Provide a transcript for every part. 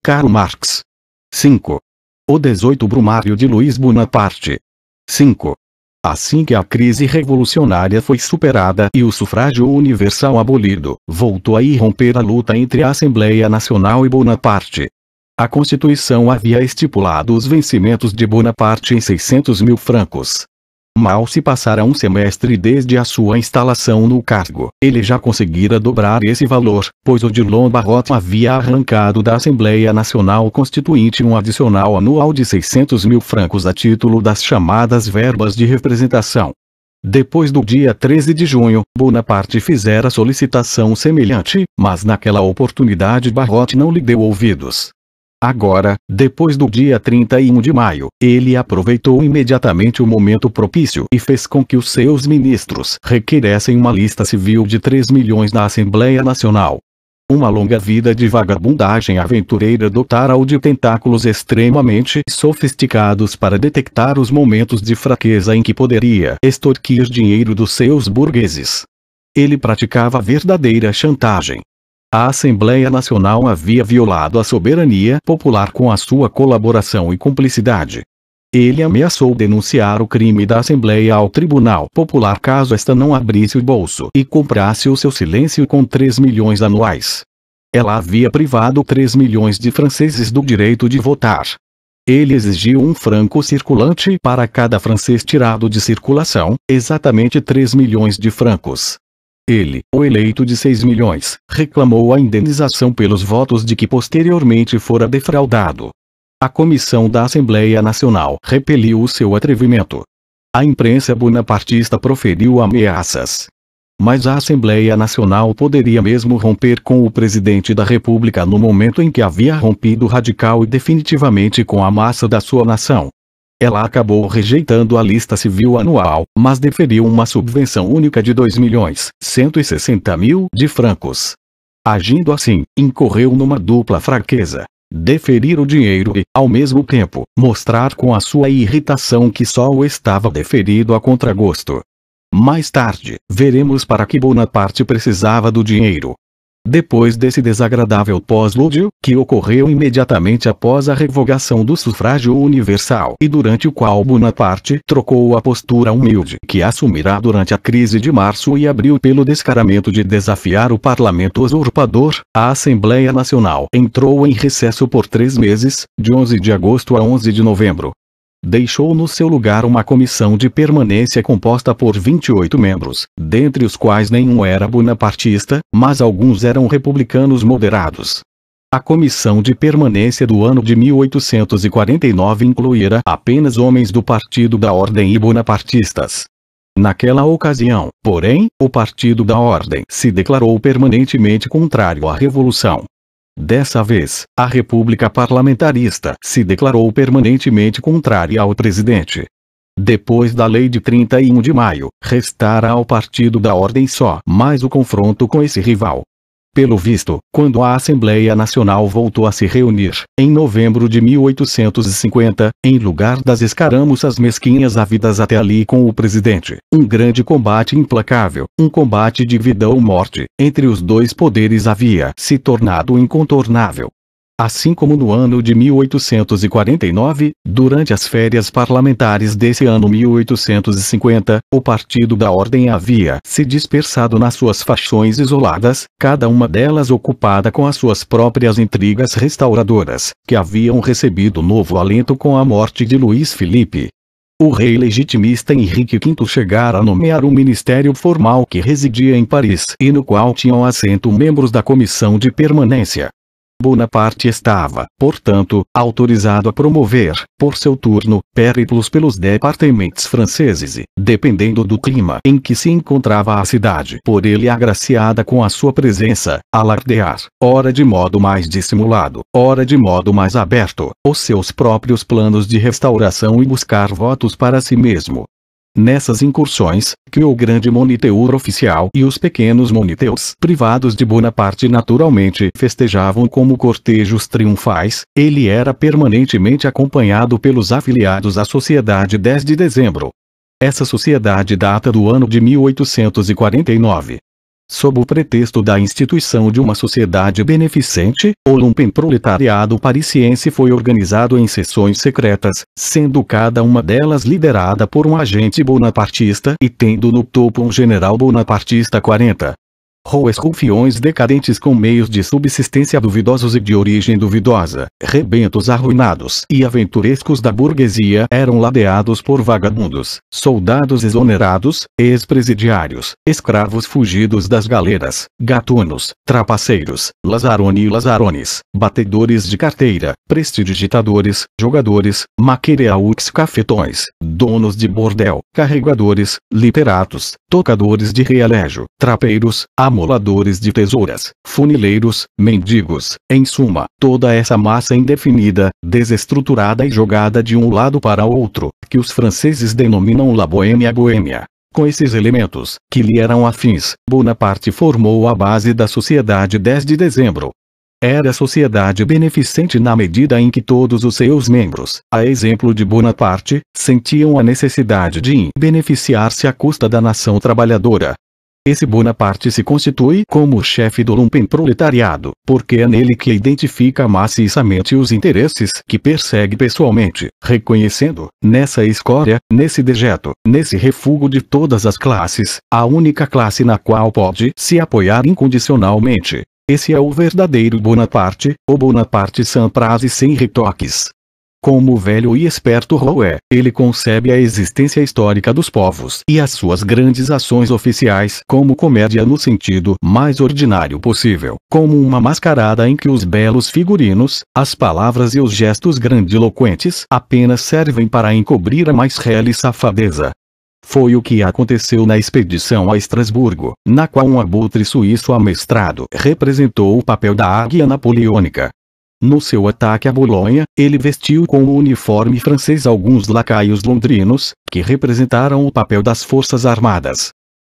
Karl Marx. 5. O 18 Brumário de Luiz Bonaparte. 5. Assim que a crise revolucionária foi superada e o sufrágio universal abolido, voltou a irromper a luta entre a Assembleia Nacional e Bonaparte. A Constituição havia estipulado os vencimentos de Bonaparte em 600 mil francos. Mal se passara um semestre desde a sua instalação no cargo, ele já conseguira dobrar esse valor, pois Odilon Barrot havia arrancado da Assembleia Nacional Constituinte um adicional anual de 600 mil francos a título das chamadas verbas de representação. Depois do dia 13 de junho, Bonaparte fizera solicitação semelhante, mas naquela oportunidade Barrot não lhe deu ouvidos. Agora, depois do dia 31 de maio, ele aproveitou imediatamente o momento propício e fez com que os seus ministros requeressem uma lista civil de 3 milhões na Assembleia Nacional. Uma longa vida de vagabundagem aventureira dotara-o de tentáculos extremamente sofisticados para detectar os momentos de fraqueza em que poderia extorquir dinheiro dos seus burgueses. Ele praticava verdadeira chantagem. A Assembleia Nacional havia violado a soberania popular com a sua colaboração e cumplicidade. Ele ameaçou denunciar o crime da Assembleia ao Tribunal Popular caso esta não abrisse o bolso e comprasse o seu silêncio com 3 milhões anuais. Ela havia privado 3 milhões de franceses do direito de votar. Ele exigiu um franco circulante para cada francês tirado de circulação, exatamente 3 milhões de francos. Ele, o eleito de 6 milhões, reclamou a indenização pelos votos de que posteriormente fora defraudado. A comissão da Assembleia Nacional repeliu o seu atrevimento. A imprensa bonapartista proferiu ameaças. Mas a Assembleia Nacional poderia mesmo romper com o presidente da República no momento em que havia rompido radical e definitivamente com a massa da sua nação. Ela acabou rejeitando a lista civil anual, mas deferiu uma subvenção única de 2.160.000 de francos. Agindo assim, incorreu numa dupla fraqueza: deferir o dinheiro e, ao mesmo tempo, mostrar com a sua irritação que só o estava deferido a contragosto. Mais tarde, veremos para que Bonaparte precisava do dinheiro. Depois desse desagradável pós-lúdio, que ocorreu imediatamente após a revogação do sufrágio universal e durante o qual Bonaparte trocou a postura humilde que assumirá durante a crise de março e abril pelo descaramento de desafiar o parlamento usurpador, a Assembleia Nacional entrou em recesso por 3 meses, de 11 de agosto a 11 de novembro. Deixou no seu lugar uma comissão de permanência composta por 28 membros, dentre os quais nenhum era bonapartista, mas alguns eram republicanos moderados. A comissão de permanência do ano de 1849 incluíra apenas homens do Partido da Ordem e bonapartistas. Naquela ocasião, porém, o Partido da Ordem se declarou permanentemente contrário à Revolução. Dessa vez, a República Parlamentarista se declarou permanentemente contrária ao presidente. Depois da lei de 31 de maio, restara ao Partido da Ordem só mais o confronto com esse rival. Pelo visto, quando a Assembleia Nacional voltou a se reunir, em novembro de 1850, em lugar das escaramuças mesquinhas havidas até ali com o presidente, um grande combate implacável, um combate de vida ou morte, entre os dois poderes havia se tornado incontornável. Assim como no ano de 1849, durante as férias parlamentares desse ano 1850, o Partido da Ordem havia se dispersado nas suas facções isoladas, cada uma delas ocupada com as suas próprias intrigas restauradoras, que haviam recebido novo alento com a morte de Luís Filipe. O rei legitimista Henrique V chegara a nomear um ministério formal que residia em Paris e no qual tinham assento membros da comissão de permanência. Bonaparte estava, portanto, autorizado a promover, por seu turno, périplos pelos departamentos franceses e, dependendo do clima em que se encontrava a cidade por ele agraciada com a sua presença, alardear, ora de modo mais dissimulado, ora de modo mais aberto, os seus próprios planos de restauração e buscar votos para si mesmo. Nessas incursões, que o grande moniteur oficial e os pequenos moniteurs privados de Bonaparte naturalmente festejavam como cortejos triunfais, ele era permanentemente acompanhado pelos afiliados à Sociedade 10 de Dezembro. Essa sociedade data do ano de 1849. Sob o pretexto da instituição de uma sociedade beneficente, o lumpenproletariado parisiense foi organizado em seções secretas, sendo cada uma delas liderada por um agente bonapartista e tendo no topo um general bonapartista 40. Ruas rufiões decadentes com meios de subsistência duvidosos e de origem duvidosa, rebentos arruinados e aventurescos da burguesia eram ladeados por vagabundos, soldados exonerados, ex-presidiários, escravos fugidos das galeras, gatunos, trapaceiros, lazaroni e lazarones, batedores de carteira, prestidigitadores, jogadores, maquereaux cafetões, donos de bordel, carregadores, literatos, tocadores de realejo, trapeiros, amoladores de tesouras, funileiros, mendigos, em suma, toda essa massa indefinida, desestruturada e jogada de um lado para outro, que os franceses denominam la Boêmia. Com esses elementos, que lhe eram afins, Bonaparte formou a base da Sociedade 10 de Dezembro. Era sociedade beneficente na medida em que todos os seus membros, a exemplo de Bonaparte, sentiam a necessidade de beneficiar-se à custa da nação trabalhadora. Esse Bonaparte se constitui como chefe do lumpenproletariado, porque é nele que identifica maciçamente os interesses que persegue pessoalmente, reconhecendo, nessa escória, nesse dejeto, nesse refúgio de todas as classes, a única classe na qual pode se apoiar incondicionalmente. Esse é o verdadeiro Bonaparte, o Bonaparte sans prazo e sem retoques. Como velho e esperto Roé, ele concebe a existência histórica dos povos e as suas grandes ações oficiais como comédia no sentido mais ordinário possível, como uma mascarada em que os belos figurinos, as palavras e os gestos grandiloquentes apenas servem para encobrir a mais real safadeza. Foi o que aconteceu na expedição a Estrasburgo, na qual um abutre suíço amestrado representou o papel da águia napoleônica. No seu ataque a Bolonha, ele vestiu com o uniforme francês alguns lacaios londrinos, que representaram o papel das forças armadas.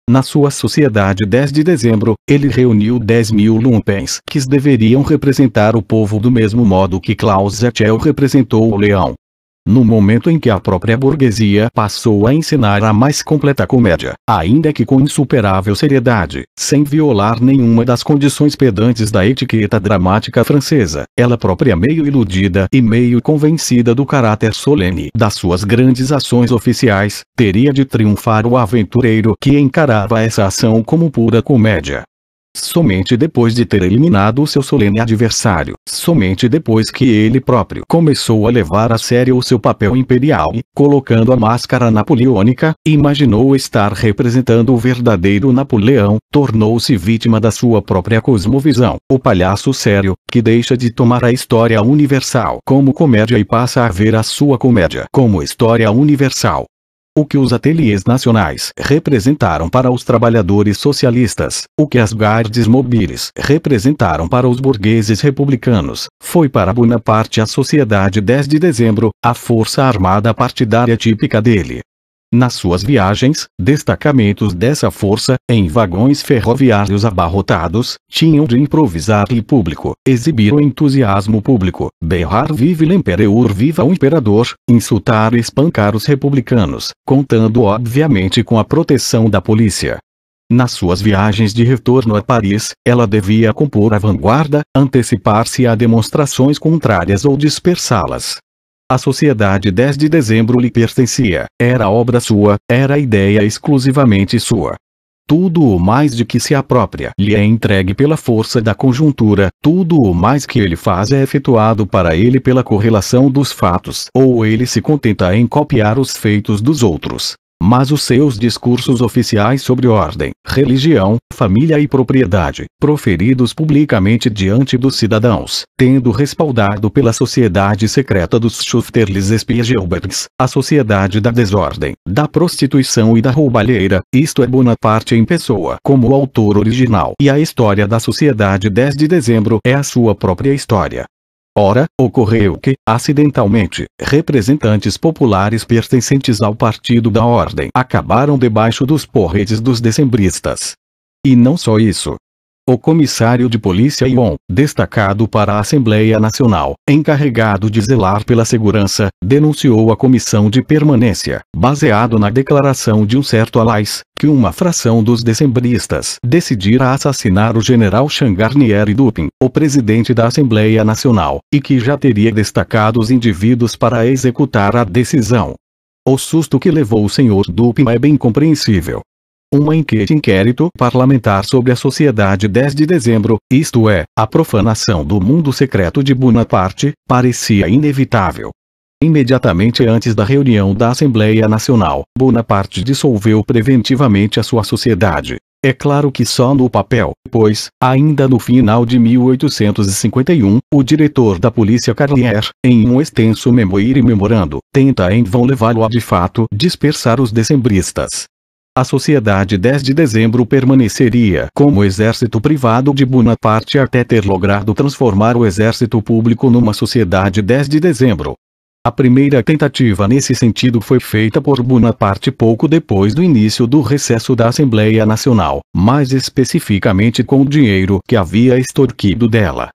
Na sua Sociedade 10 de Dezembro, ele reuniu 10.000 lumpens que deveriam representar o povo do mesmo modo que Klaus Zettel representou o leão. No momento em que a própria burguesia passou a encenar a mais completa comédia, ainda que com insuperável seriedade, sem violar nenhuma das condições pedantes da etiqueta dramática francesa, ela própria meio iludida e meio convencida do caráter solene das suas grandes ações oficiais, teria de triunfar o aventureiro que encarava essa ação como pura comédia. Somente depois de ter eliminado o seu solene adversário, somente depois que ele próprio começou a levar a sério o seu papel imperial e, colocando a máscara napoleônica, imaginou estar representando o verdadeiro Napoleão, tornou-se vítima da sua própria cosmovisão, o palhaço sério, que deixa de tomar a história universal como comédia e passa a ver a sua comédia como história universal. O que os ateliês nacionais representaram para os trabalhadores socialistas, o que as gardes mobiles representaram para os burgueses republicanos, foi para Bonaparte a Sociedade 10 de Dezembro, a força armada partidária típica dele. Nas suas viagens, destacamentos dessa força, em vagões ferroviários abarrotados, tinham de improvisar em público, exibir o entusiasmo público, berrar vive l'empereur, viva o imperador, insultar e espancar os republicanos, contando obviamente com a proteção da polícia. Nas suas viagens de retorno a Paris, ela devia compor a vanguarda, antecipar-se a demonstrações contrárias ou dispersá-las. A Sociedade 10 de Dezembro lhe pertencia, era obra sua, era ideia exclusivamente sua. Tudo o mais de que se apropria lhe é entregue pela força da conjuntura, tudo o mais que ele faz é efetuado para ele pela correlação dos fatos, ou ele se contenta em copiar os feitos dos outros. Mas os seus discursos oficiais sobre ordem, religião, família e propriedade, proferidos publicamente diante dos cidadãos, tendo respaldado pela sociedade secreta dos Schufterles Spiegelbergs, a sociedade da desordem, da prostituição e da roubalheira, isto é Bonaparte em pessoa como autor original, e a história da Sociedade 10 de Dezembro é a sua própria história. Ora, ocorreu que, acidentalmente, representantes populares pertencentes ao Partido da Ordem acabaram debaixo dos porretes dos decembristas. E não só isso. O comissário de polícia Ion, destacado para a Assembleia Nacional, encarregado de zelar pela segurança, denunciou a comissão de permanência, baseado na declaração de um certo Alais, que uma fração dos decembristas decidira assassinar o general Changarnier Dupin, o presidente da Assembleia Nacional, e que já teria destacado os indivíduos para executar a decisão. O susto que levou o senhor Dupin é bem compreensível. Uma inquérito parlamentar sobre a Sociedade 10 de dezembro, isto é, a profanação do mundo secreto de Bonaparte, parecia inevitável. Imediatamente antes da reunião da Assembleia Nacional, Bonaparte dissolveu preventivamente a sua sociedade. É claro que só no papel, pois, ainda no final de 1851, o diretor da polícia Carlier, em um extenso memoir e memorando, tenta em vão levá-lo a de fato dispersar os decembristas. A Sociedade 10 de dezembro permaneceria como exército privado de Bonaparte até ter logrado transformar o exército público numa Sociedade 10 de dezembro. A primeira tentativa nesse sentido foi feita por Bonaparte pouco depois do início do recesso da Assembleia Nacional, mais especificamente com o dinheiro que havia extorquido dela.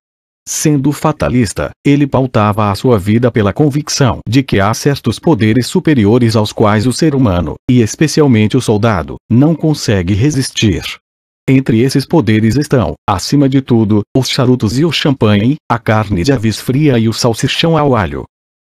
Sendo fatalista, ele pautava a sua vida pela convicção de que há certos poderes superiores aos quais o ser humano, e especialmente o soldado, não consegue resistir. Entre esses poderes estão, acima de tudo, os charutos e o champanhe, a carne de aves fria e o salsichão ao alho.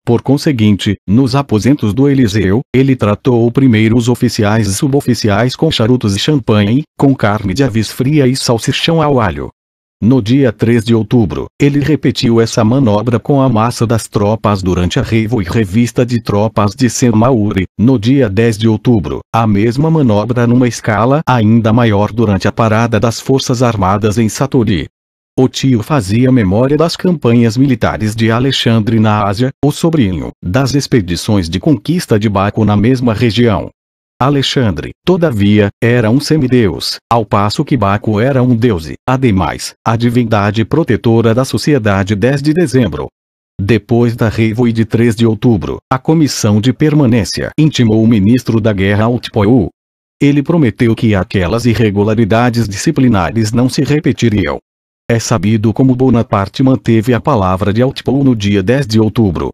Por conseguinte, nos aposentos do Eliseu, ele tratou primeiro os oficiais e suboficiais com charutos e champanhe, com carne de aves fria e salsichão ao alho. No dia 3 de outubro, ele repetiu essa manobra com a massa das tropas durante a revista de tropas de Saint-Maure. No dia 10 de outubro, a mesma manobra numa escala ainda maior durante a parada das Forças Armadas em Satory. O tio fazia memória das campanhas militares de Alexandre na Ásia, o sobrinho, das expedições de conquista de Baco na mesma região. Alexandre, todavia, era um semideus, ao passo que Baco era um deus e, ademais, a divindade protetora da Sociedade 10 de dezembro. Depois da Réveillon de 3 de outubro, a comissão de permanência intimou o ministro da Guerra Autpoul. Ele prometeu que aquelas irregularidades disciplinares não se repetiriam. É sabido como Bonaparte manteve a palavra de Autpoul no dia 10 de outubro.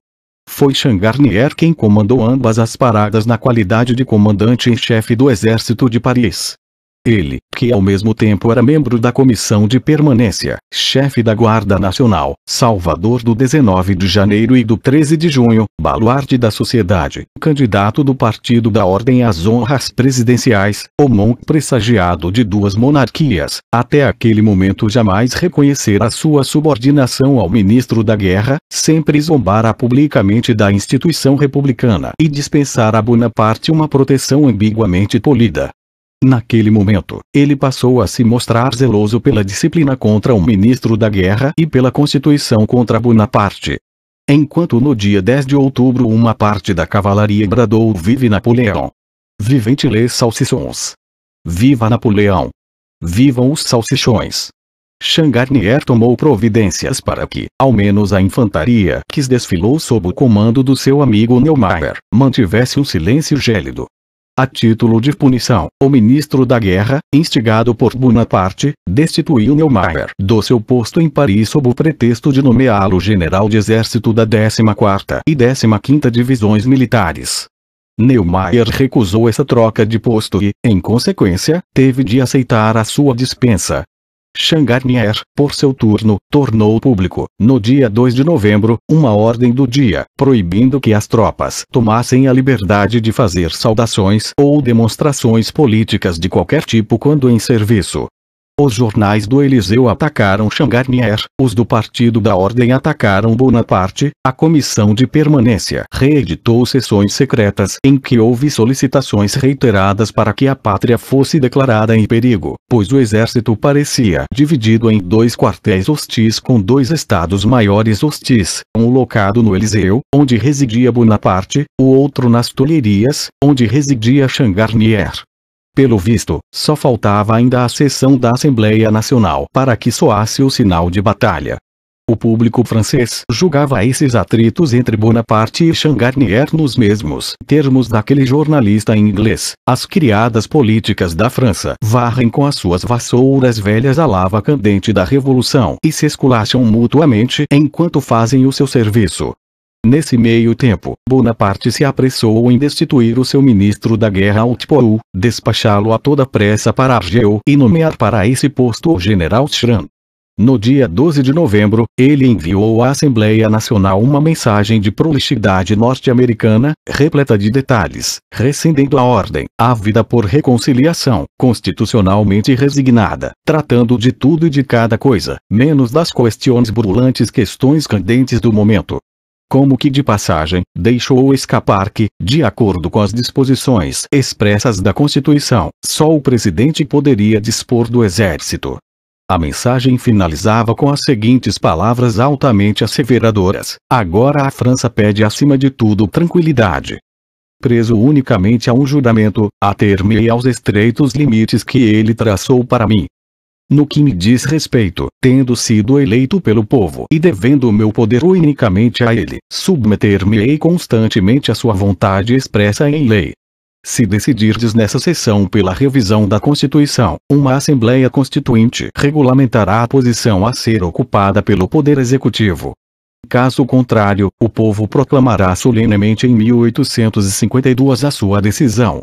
Foi Changarnier quem comandou ambas as paradas na qualidade de comandante em chefe do exército de Paris. Ele, que ao mesmo tempo era membro da comissão de permanência, chefe da Guarda Nacional, salvador do 19 de janeiro e do 13 de junho, baluarte da sociedade, candidato do Partido da Ordem às honras presidenciais, o monk pressagiado de duas monarquias, até aquele momento jamais reconhecera sua subordinação ao ministro da Guerra, sempre zombara publicamente da instituição republicana e dispensara a Bonaparte uma proteção ambiguamente polida. Naquele momento, ele passou a se mostrar zeloso pela disciplina contra o ministro da Guerra e pela Constituição contra Bonaparte. Enquanto no dia 10 de outubro uma parte da cavalaria bradou "Vive Napoleão! Vivent les salsichons! Viva Napoleão! Vivam os salsichões!" Changarnier tomou providências para que, ao menos a infantaria que desfilou sob o comando do seu amigo Neumayer, mantivesse um silêncio gélido. A título de punição, o ministro da Guerra, instigado por Bonaparte, destituiu Neumayer do seu posto em Paris sob o pretexto de nomeá-lo general de exército da 14ª e 15ª Divisões Militares. Neumayer recusou essa troca de posto e, em consequência, teve de aceitar a sua dispensa. Changarnier, por seu turno, tornou público, no dia 2 de novembro, uma ordem do dia, proibindo que as tropas tomassem a liberdade de fazer saudações ou demonstrações políticas de qualquer tipo quando em serviço. Os jornais do Eliseu atacaram Changarnier, os do Partido da Ordem atacaram Bonaparte, a comissão de permanência reeditou sessões secretas em que houve solicitações reiteradas para que a pátria fosse declarada em perigo, pois o exército parecia dividido em dois quartéis hostis com dois estados maiores hostis, um locado no Eliseu, onde residia Bonaparte, o outro nas Tulherias, onde residia Changarnier. Pelo visto, só faltava ainda a sessão da Assembleia Nacional para que soasse o sinal de batalha. O público francês julgava esses atritos entre Bonaparte e Changarnier nos mesmos termos daquele jornalista inglês. As criadas políticas da França varrem com as suas vassouras velhas a lava candente da revolução e se esculacham mutuamente enquanto fazem o seu serviço. Nesse meio tempo, Bonaparte se apressou em destituir o seu ministro da guerra Outpoul, despachá-lo a toda pressa para Argel e nomear para esse posto o general Schramm. No dia 12 de novembro, ele enviou à Assembleia Nacional uma mensagem de prolixidade norte-americana, repleta de detalhes, rescindendo a ordem, ávida por reconciliação, constitucionalmente resignada, tratando de tudo e de cada coisa, menos das questões candentes do momento. Como que de passagem, deixou escapar que, de acordo com as disposições expressas da Constituição, só o presidente poderia dispor do exército. A mensagem finalizava com as seguintes palavras altamente asseveradoras: agora a França pede acima de tudo tranquilidade. Preso unicamente a um juramento, ater-me aos estreitos limites que ele traçou para mim. No que me diz respeito, tendo sido eleito pelo povo e devendo o meu poder unicamente a ele, submeter-me-ei constantemente à sua vontade expressa em lei. Se decidirdes nessa sessão pela revisão da Constituição, uma Assembleia Constituinte regulamentará a posição a ser ocupada pelo Poder Executivo. Caso contrário, o povo proclamará solenemente em 1852 a sua decisão.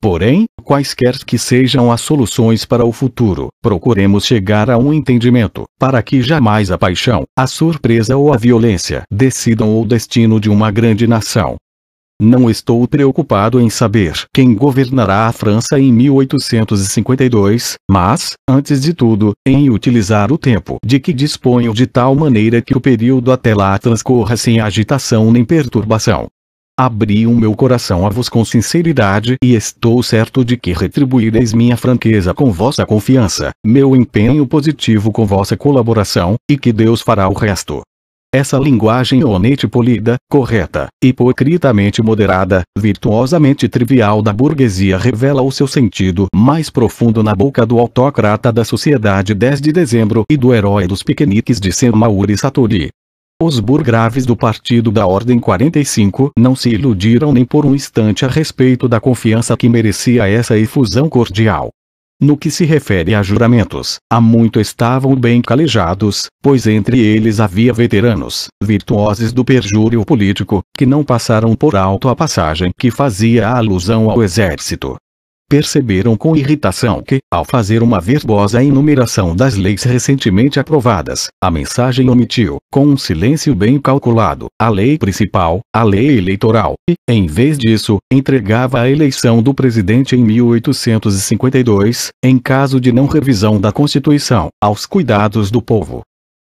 Porém, quaisquer que sejam as soluções para o futuro, procuremos chegar a um entendimento, para que jamais a paixão, a surpresa ou a violência decidam o destino de uma grande nação. Não estou preocupado em saber quem governará a França em 1852, mas, antes de tudo, em utilizar o tempo de que disponho de tal maneira que o período até lá transcorra sem agitação nem perturbação. Abri o meu coração a vos com sinceridade e estou certo de que retribuireis minha franqueza com vossa confiança, meu empenho positivo com vossa colaboração, e que Deus fará o resto. Essa linguagem honesta, polida, correta, hipocritamente moderada, virtuosamente trivial da burguesia revela o seu sentido mais profundo na boca do autócrata da sociedade 10 de dezembro e do herói dos piqueniques de Saint-Maur e Satory. Os burgraves do Partido da Ordem 45 não se iludiram nem por um instante a respeito da confiança que merecia essa efusão cordial. No que se refere a juramentos, há muito estavam bem calejados, pois entre eles havia veteranos, virtuosos do perjúrio político, que não passaram por alto a passagem que fazia alusão ao exército. Perceberam com irritação que, ao fazer uma verbosa enumeração das leis recentemente aprovadas, a mensagem omitiu, com um silêncio bem calculado, a lei principal, a lei eleitoral, e, em vez disso, entregava a eleição do presidente em 1852, em caso de não revisão da Constituição, aos cuidados do povo.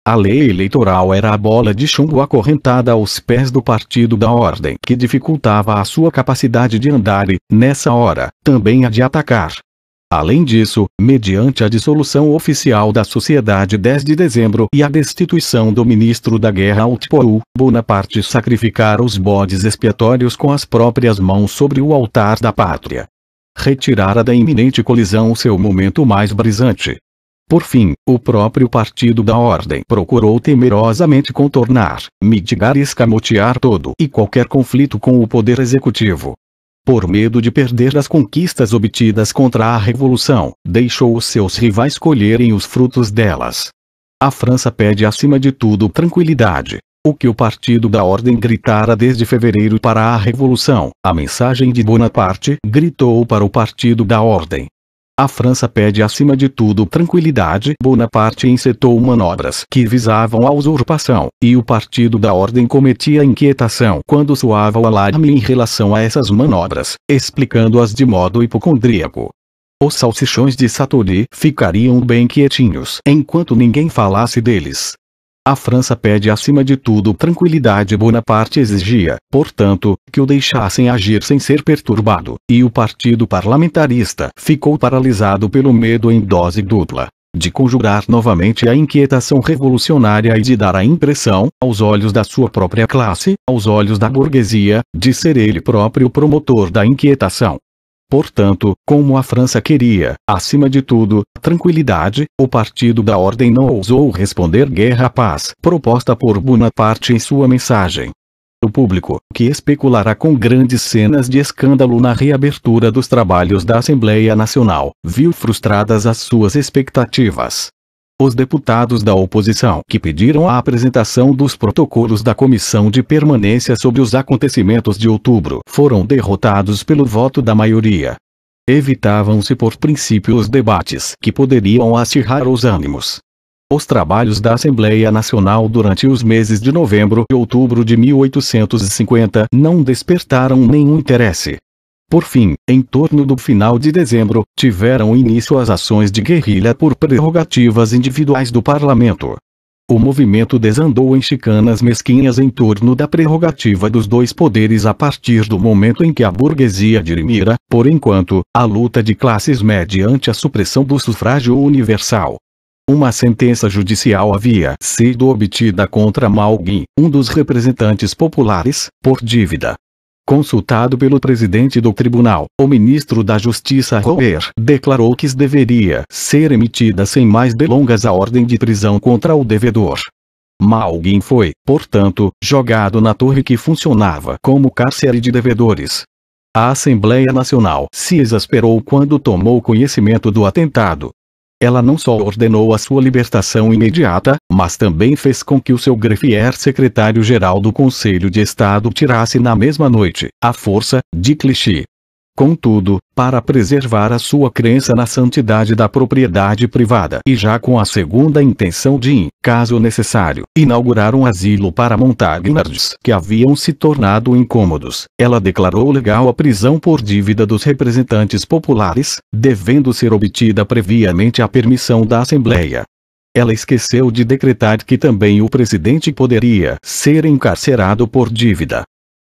A lei eleitoral era a bola de chumbo acorrentada aos pés do Partido da Ordem que dificultava a sua capacidade de andar e, nessa hora, também a de atacar. Além disso, mediante a dissolução oficial da Sociedade 10 de dezembro e a destituição do ministro da Guerra Outpoul, Bonaparte sacrificara os bodes expiatórios com as próprias mãos sobre o altar da pátria. Retirara da iminente colisão o seu momento mais brisante. Por fim, o próprio Partido da Ordem procurou temerosamente contornar, mitigar e escamotear todo e qualquer conflito com o poder executivo. Por medo de perder as conquistas obtidas contra a Revolução, deixou os seus rivais colherem os frutos delas. A França pede acima de tudo tranquilidade. O que o Partido da Ordem gritara desde fevereiro para a Revolução, a mensagem de Bonaparte gritou para o Partido da Ordem. A França pede acima de tudo tranquilidade. Bonaparte encetou manobras que visavam a usurpação, e o Partido da Ordem cometia inquietação quando soava o alarme em relação a essas manobras, explicando-as de modo hipocondríaco. Os salsichões de Satory ficariam bem quietinhos enquanto ninguém falasse deles. A França pede acima de tudo tranquilidade. Bonaparte exigia, portanto, que o deixassem agir sem ser perturbado, e o partido parlamentarista ficou paralisado pelo medo em dose dupla, de conjurar novamente a inquietação revolucionária e de dar a impressão, aos olhos da sua própria classe, aos olhos da burguesia, de ser ele próprio promotor da inquietação. Portanto, como a França queria, acima de tudo, tranquilidade, o Partido da Ordem não ousou responder guerra à paz proposta por Bonaparte em sua mensagem. O público, que especulará com grandes cenas de escândalo na reabertura dos trabalhos da Assembleia Nacional, viu frustradas as suas expectativas. Os deputados da oposição que pediram a apresentação dos protocolos da Comissão de Permanência sobre os acontecimentos de outubro foram derrotados pelo voto da maioria. Evitavam-se por princípio os debates que poderiam acirrar os ânimos. Os trabalhos da Assembleia Nacional durante os meses de novembro e outubro de 1850 não despertaram nenhum interesse. Por fim, em torno do final de dezembro, tiveram início as ações de guerrilha por prerrogativas individuais do parlamento. O movimento desandou em chicanas mesquinhas em torno da prerrogativa dos dois poderes a partir do momento em que a burguesia dirimira, por enquanto, a luta de classes mediante a supressão do sufrágio universal. Uma sentença judicial havia sido obtida contra Malguin, um dos representantes populares, por dívida. Consultado pelo presidente do tribunal, o ministro da Justiça Rouher declarou que deveria ser emitida sem mais delongas a ordem de prisão contra o devedor. Malguin foi, portanto, jogado na torre que funcionava como cárcere de devedores. A Assembleia Nacional se exasperou quando tomou conhecimento do atentado. Ela não só ordenou a sua libertação imediata, mas também fez com que o seu greffier secretário-geral do Conselho de Estado tirasse na mesma noite, à força, de Clichy. Contudo, para preservar a sua crença na santidade da propriedade privada e já com a segunda intenção de, caso necessário, inaugurar um asilo para montagnards que haviam se tornado incômodos, ela declarou legal a prisão por dívida dos representantes populares, devendo ser obtida previamente a permissão da Assembleia. Ela esqueceu de decretar que também o presidente poderia ser encarcerado por dívida.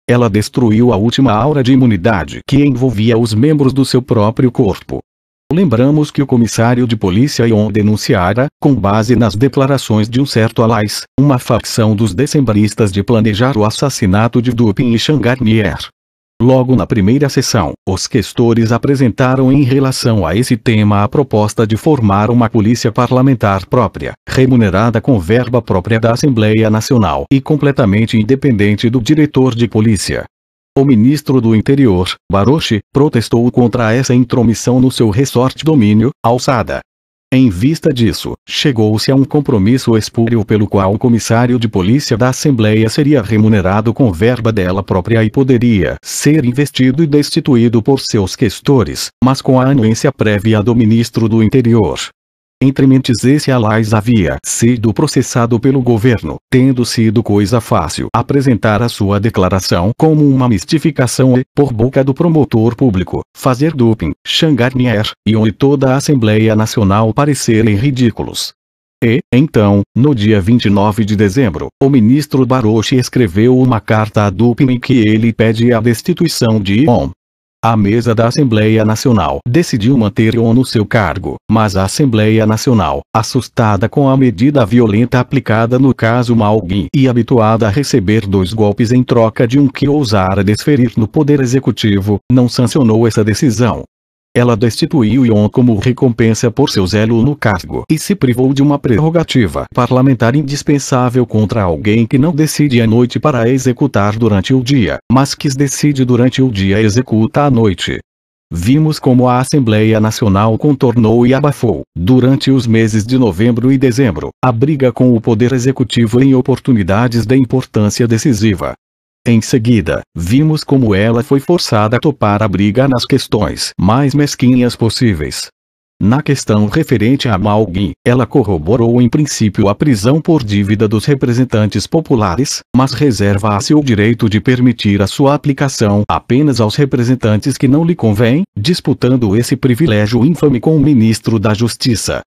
Ela destruiu a última aura de imunidade que envolvia os membros do seu próprio corpo. Lembramos que o comissário de polícia Ion denunciara, com base nas declarações de um certo Alais, uma facção dos decembristas de planejar o assassinato de Dupin e Changarnier. Logo na primeira sessão, os questores apresentaram em relação a esse tema a proposta de formar uma polícia parlamentar própria, remunerada com verba própria da Assembleia Nacional e completamente independente do diretor de polícia. O ministro do Interior, Baroche, protestou contra essa intromissão no seu ressorte domínio, alçada. Em vista disso, chegou-se a um compromisso espúrio pelo qual o comissário de polícia da Assembleia seria remunerado com verba dela própria e poderia ser investido e destituído por seus questores, mas com a anuência prévia do ministro do Interior. Entre mentes esse Alais havia sido processado pelo governo, tendo sido coisa fácil apresentar a sua declaração como uma mistificação e, por boca do promotor público, fazer Dupin, Changarnier, Ion e toda a Assembleia Nacional parecerem ridículos. E, então, no dia 29 de dezembro, o ministro Baroche escreveu uma carta a Dupin em que ele pede a destituição de Ion. A mesa da Assembleia Nacional decidiu manter Ion no seu cargo, mas a Assembleia Nacional, assustada com a medida violenta aplicada no caso Malguin e habituada a receber 2 golpes em troca de um que ousara desferir no Poder Executivo, não sancionou essa decisão. Ela destituiu Ion como recompensa por seu zelo no cargo e se privou de uma prerrogativa parlamentar indispensável contra alguém que não decide à noite para executar durante o dia, mas que decide durante o dia e executa à noite. Vimos como a Assembleia Nacional contornou e abafou, durante os meses de novembro e dezembro, a briga com o Poder Executivo em oportunidades de importância decisiva. Em seguida, vimos como ela foi forçada a topar a briga nas questões mais mesquinhas possíveis. Na questão referente a Malguin, ela corroborou em princípio a prisão por dívida dos representantes populares, mas reserva-se o direito de permitir a sua aplicação apenas aos representantes que não lhe convém, disputando esse privilégio infame com o ministro da Justiça.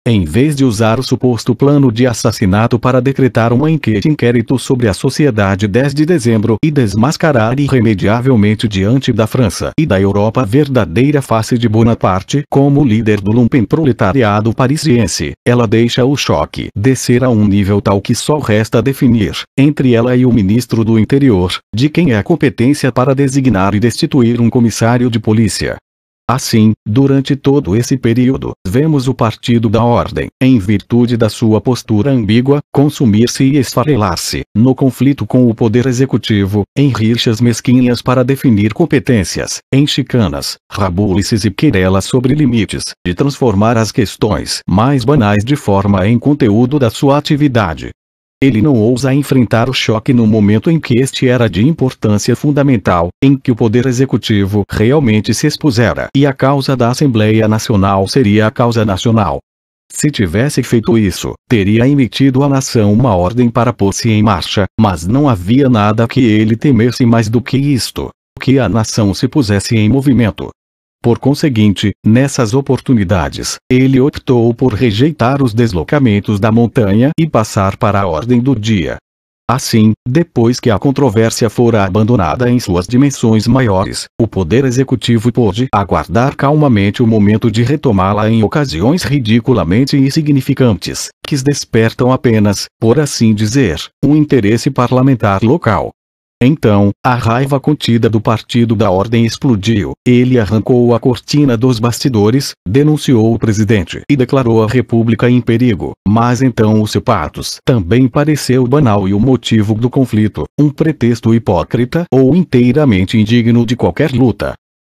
Em vez de usar o suposto plano de assassinato para decretar uma inquérito sobre a sociedade 10 de dezembro e desmascarar irremediavelmente diante da França e da Europa a verdadeira face de Bonaparte como líder do lumpenproletariado parisiense, ela deixa o choque descer a um nível tal que só resta definir, entre ela e o ministro do Interior, de quem é a competência para designar e destituir um comissário de polícia. Assim, durante todo esse período, vemos o Partido da Ordem, em virtude da sua postura ambígua, consumir-se e esfarelar-se, no conflito com o Poder Executivo, em rixas mesquinhas para definir competências, em chicanas, rabulices e querelas sobre limites, de transformar as questões mais banais de forma em conteúdo da sua atividade. Ele não ousa enfrentar o choque no momento em que este era de importância fundamental, em que o Poder Executivo realmente se expusera e a causa da Assembleia Nacional seria a causa nacional. Se tivesse feito isso, teria emitido à nação uma ordem para pôr-se em marcha, mas não havia nada que ele temesse mais do que isto, que a nação se pusesse em movimento. Por conseguinte, nessas oportunidades, ele optou por rejeitar os deslocamentos da montanha e passar para a ordem do dia. Assim, depois que a controvérsia fora abandonada em suas dimensões maiores, o Poder Executivo pôde aguardar calmamente o momento de retomá-la em ocasiões ridiculamente insignificantes, que despertam apenas, por assim dizer, um interesse parlamentar local. Então, a raiva contida do Partido da Ordem explodiu. Ele arrancou a cortina dos bastidores, denunciou o presidente e declarou a República em perigo. Mas então o seu patos também pareceu banal e o motivo do conflito, um pretexto hipócrita ou inteiramente indigno de qualquer luta.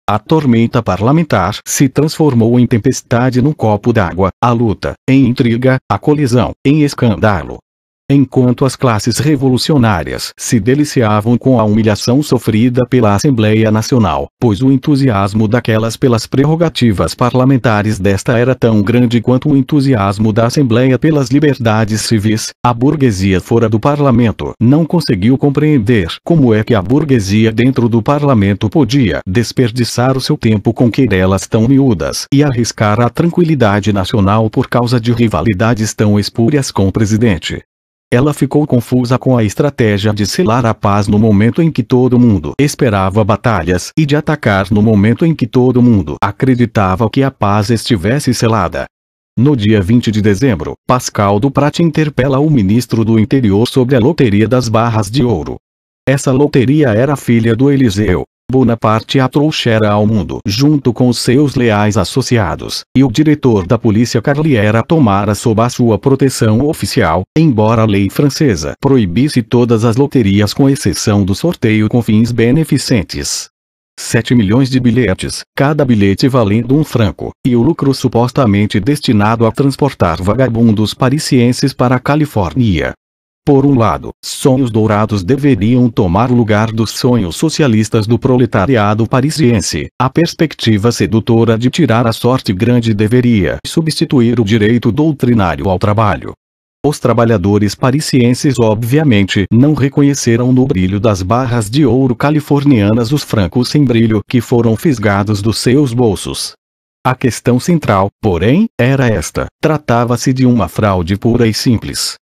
A tormenta parlamentar se transformou em tempestade num copo d'água, a luta, em intriga, a colisão, em escândalo. Enquanto as classes revolucionárias se deliciavam com a humilhação sofrida pela Assembleia Nacional, pois o entusiasmo daquelas pelas prerrogativas parlamentares desta era tão grande quanto o entusiasmo da Assembleia pelas liberdades civis, a burguesia fora do parlamento não conseguiu compreender como é que a burguesia dentro do parlamento podia desperdiçar o seu tempo com querelas tão miúdas e arriscar a tranquilidade nacional por causa de rivalidades tão espúrias com o presidente. Ela ficou confusa com a estratégia de selar a paz no momento em que todo mundo esperava batalhas e de atacar no momento em que todo mundo acreditava que a paz estivesse selada. No dia 20 de dezembro, Pascal do Prat interpela o ministro do Interior sobre a loteria das Barras de Ouro. Essa loteria era filha do Eliseu. Bonaparte a trouxera ao mundo junto com os seus leais associados, e o diretor da polícia Carlier a tomara sob a sua proteção oficial, embora a lei francesa proibisse todas as loterias com exceção do sorteio com fins beneficentes. 7 milhões de bilhetes, cada bilhete valendo R$1, e o lucro supostamente destinado a transportar vagabundos parisienses para a Califórnia. Por um lado, sonhos dourados deveriam tomar o lugar dos sonhos socialistas do proletariado parisiense. A perspectiva sedutora de tirar a sorte grande deveria substituir o direito doutrinário ao trabalho. Os trabalhadores parisienses obviamente não reconheceram no brilho das barras de ouro californianas os francos sem brilho que foram fisgados dos seus bolsos. A questão central, porém, era esta: tratava-se de uma fraude pura e simples.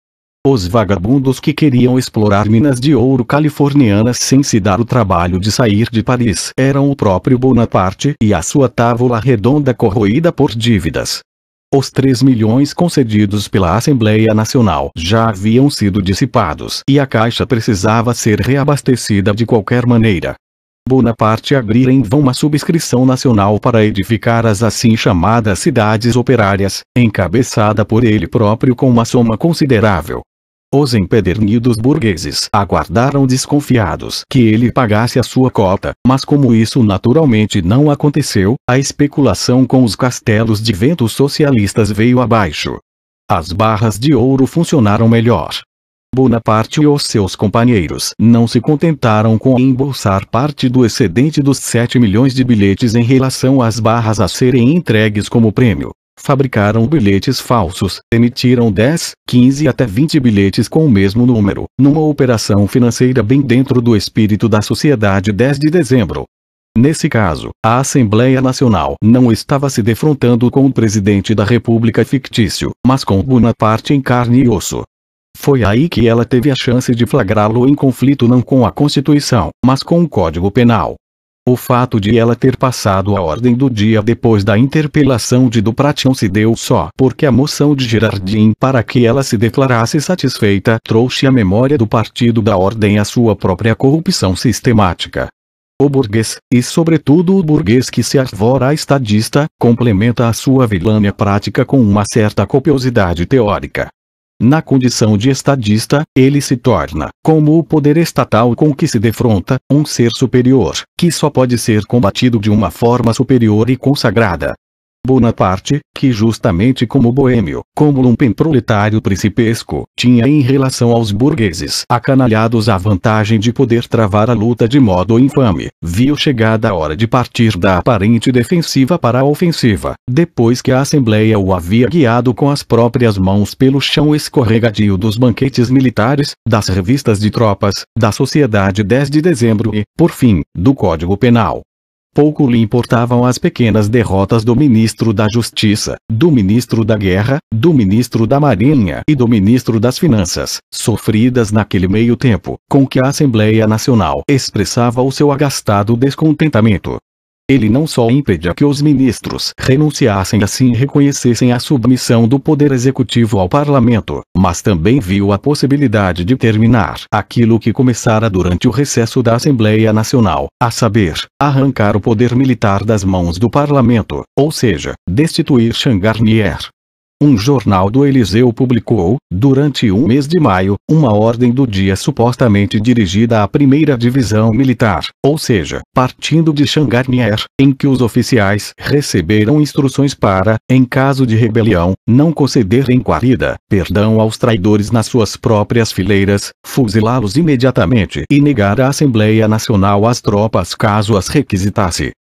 Os vagabundos que queriam explorar minas de ouro californianas sem se dar o trabalho de sair de Paris eram o próprio Bonaparte e a sua tábua redonda corroída por dívidas. Os 3 milhões concedidos pela Assembleia Nacional já haviam sido dissipados e a caixa precisava ser reabastecida de qualquer maneira. Bonaparte abrira em vão uma subscrição nacional para edificar as assim chamadas cidades operárias, encabeçada por ele próprio com uma soma considerável. Os empedernidos burgueses aguardaram desconfiados que ele pagasse a sua cota, mas como isso naturalmente não aconteceu, a especulação com os castelos de vento socialistas veio abaixo. As barras de ouro funcionaram melhor. Bonaparte e os seus companheiros não se contentaram com embolsar parte do excedente dos 7 milhões de bilhetes em relação às barras a serem entregues como prêmio. Fabricaram bilhetes falsos, emitiram 10, 15 até 20 bilhetes com o mesmo número, numa operação financeira bem dentro do espírito da Sociedade 10 de dezembro. Nesse caso, a Assembleia Nacional não estava se defrontando com o presidente da República fictício, mas com Bonaparte em carne e osso. Foi aí que ela teve a chance de flagrá-lo em conflito não com a Constituição, mas com o Código Penal. O fato de ela ter passado a ordem do dia depois da interpelação de Duprat não se deu só porque a moção de Girardin para que ela se declarasse satisfeita trouxe à memória do Partido da Ordem a sua própria corrupção sistemática. O burguês, e sobretudo o burguês que se arvora estadista, complementa a sua vilânia prática com uma certa copiosidade teórica. Na condição de estadista, ele se torna, como o poder estatal com que se defronta, um ser superior, que só pode ser combatido de uma forma superior e consagrada. Bonaparte, que justamente como boêmio, como lumpenproletário principesco, tinha em relação aos burgueses acanalhados a vantagem de poder travar a luta de modo infame, viu chegada a hora de partir da aparente defensiva para a ofensiva, depois que a Assembleia o havia guiado com as próprias mãos pelo chão escorregadio dos banquetes militares, das revistas de tropas, da Sociedade 10 de Dezembro e, por fim, do Código Penal. Pouco lhe importavam as pequenas derrotas do ministro da Justiça, do ministro da Guerra, do ministro da Marinha e do ministro das Finanças, sofridas naquele meio tempo, com que a Assembleia Nacional expressava o seu agastado descontentamento. Ele não só impedia que os ministros renunciassem e assim reconhecessem a submissão do Poder Executivo ao Parlamento, mas também viu a possibilidade de terminar aquilo que começara durante o recesso da Assembleia Nacional, a saber, arrancar o poder militar das mãos do Parlamento, ou seja, destituir Changarnier. Um jornal do Eliseu publicou, durante o mês de maio, uma ordem do dia supostamente dirigida à primeira divisão militar, ou seja, partindo de Changarnier, em que os oficiais receberam instruções para, em caso de rebelião, não concederem guarida, perdão aos traidores nas suas próprias fileiras, fuzilá-los imediatamente e negar à Assembleia Nacional as tropas caso as requisitasse.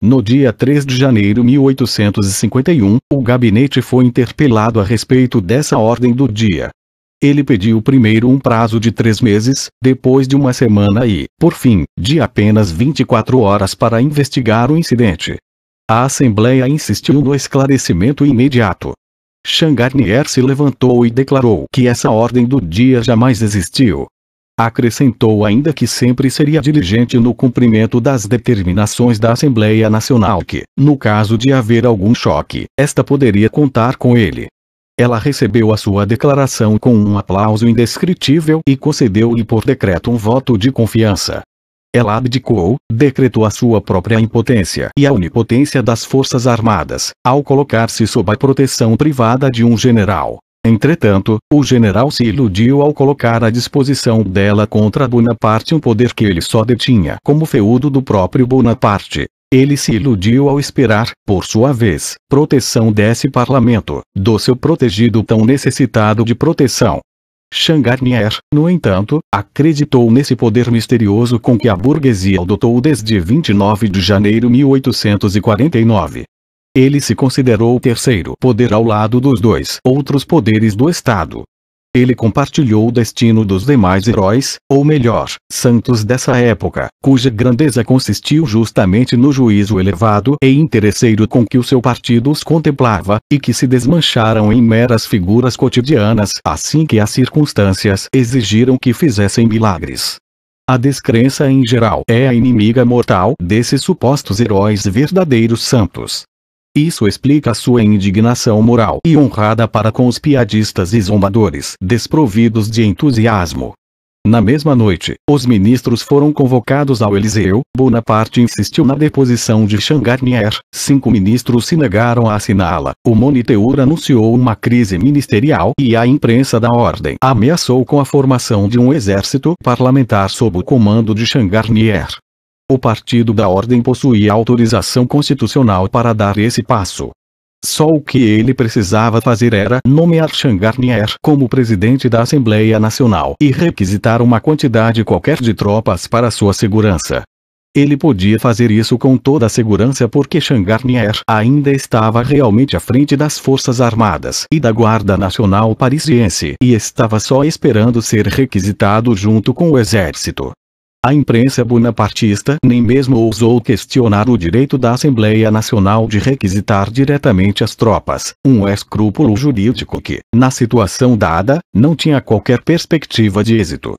No dia 3 de janeiro de 1851, o gabinete foi interpelado a respeito dessa ordem do dia. Ele pediu primeiro um prazo de 3 meses, depois de uma semana e, por fim, de apenas 24 horas para investigar o incidente. A Assembleia insistiu no esclarecimento imediato. Changarnier se levantou e declarou que essa ordem do dia jamais existiu. Acrescentou ainda que sempre seria diligente no cumprimento das determinações da Assembleia Nacional que, no caso de haver algum choque, esta poderia contar com ele. Ela recebeu a sua declaração com um aplauso indescritível e concedeu-lhe por decreto um voto de confiança. Ela abdicou, decretou a sua própria impotência e a onipotência das Forças Armadas, ao colocar-se sob a proteção privada de um general. Entretanto, o general se iludiu ao colocar à disposição dela contra Bonaparte um poder que ele só detinha como feudo do próprio Bonaparte. Ele se iludiu ao esperar, por sua vez, proteção desse parlamento, do seu protegido tão necessitado de proteção. Changarnier, no entanto, acreditou nesse poder misterioso com que a burguesia o dotou desde 29 de janeiro de 1849. Ele se considerou o terceiro poder ao lado dos dois outros poderes do Estado. Ele compartilhou o destino dos demais heróis, ou melhor, santos dessa época, cuja grandeza consistiu justamente no juízo elevado e interesseiro com que o seu partido os contemplava, e que se desmancharam em meras figuras cotidianas assim que as circunstâncias exigiram que fizessem milagres. A descrença em geral é a inimiga mortal desses supostos heróis verdadeiros santos. Isso explica a sua indignação moral e honrada para com os piadistas e zombadores desprovidos de entusiasmo. Na mesma noite, os ministros foram convocados ao Eliseu. Bonaparte insistiu na deposição de Changarnier. 5 ministros se negaram a assiná-la. O Moniteur anunciou uma crise ministerial e a imprensa da ordem ameaçou com a formação de um exército parlamentar sob o comando de Changarnier. O partido da ordem possuía autorização constitucional para dar esse passo. Só o que ele precisava fazer era nomear Changarnier como presidente da Assembleia Nacional e requisitar uma quantidade qualquer de tropas para sua segurança. Ele podia fazer isso com toda a segurança porque Changarnier ainda estava realmente à frente das Forças Armadas e da Guarda Nacional Parisiense e estava só esperando ser requisitado junto com o exército. A imprensa bonapartista nem mesmo ousou questionar o direito da Assembleia Nacional de requisitar diretamente as tropas, um escrúpulo jurídico que, na situação dada, não tinha qualquer perspectiva de êxito.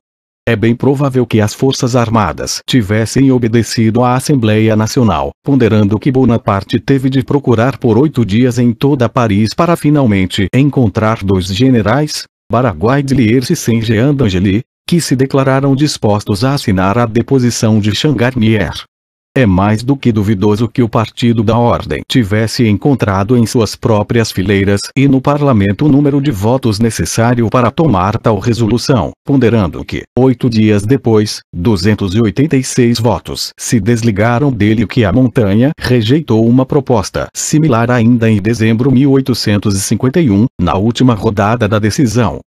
É bem provável que as Forças Armadas tivessem obedecido à Assembleia Nacional, ponderando que Bonaparte teve de procurar por 8 dias em toda Paris para finalmente encontrar 2 generais, Baraguai de Liers e Saint-Jean d'Angely, que se declararam dispostos a assinar a deposição de Changarnier. É mais do que duvidoso que o Partido da Ordem tivesse encontrado em suas próprias fileiras e no parlamento o número de votos necessário para tomar tal resolução, ponderando que, 8 dias depois, 286 votos se desligaram dele e que a montanha rejeitou uma proposta similar ainda em dezembro de 1851, na última rodada da decisão.